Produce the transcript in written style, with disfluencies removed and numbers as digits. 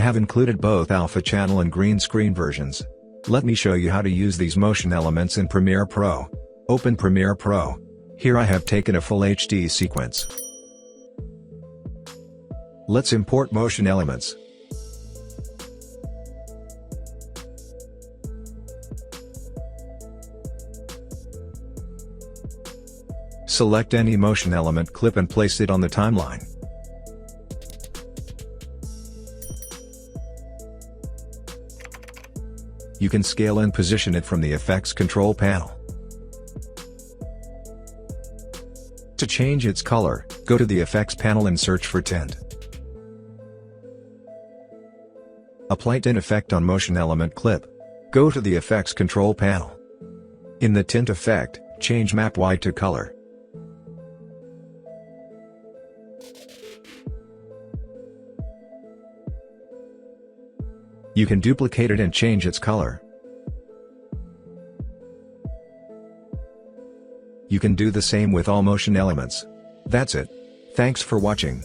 have included both alpha channel and green screen versions. Let me show you how to use these motion elements in Premiere Pro. Open Premiere Pro. Here I have taken a full HD sequence. Let's import motion elements. Select any motion element clip and place it on the timeline. You can scale and position it from the effects control panel. To change its color, go to the effects panel and search for tint. Apply tint effect on motion element clip. Go to the effects control panel. In the tint effect, change map white to color. You can duplicate it and change its color. You can do the same with all motion elements. That's it. Thanks for watching.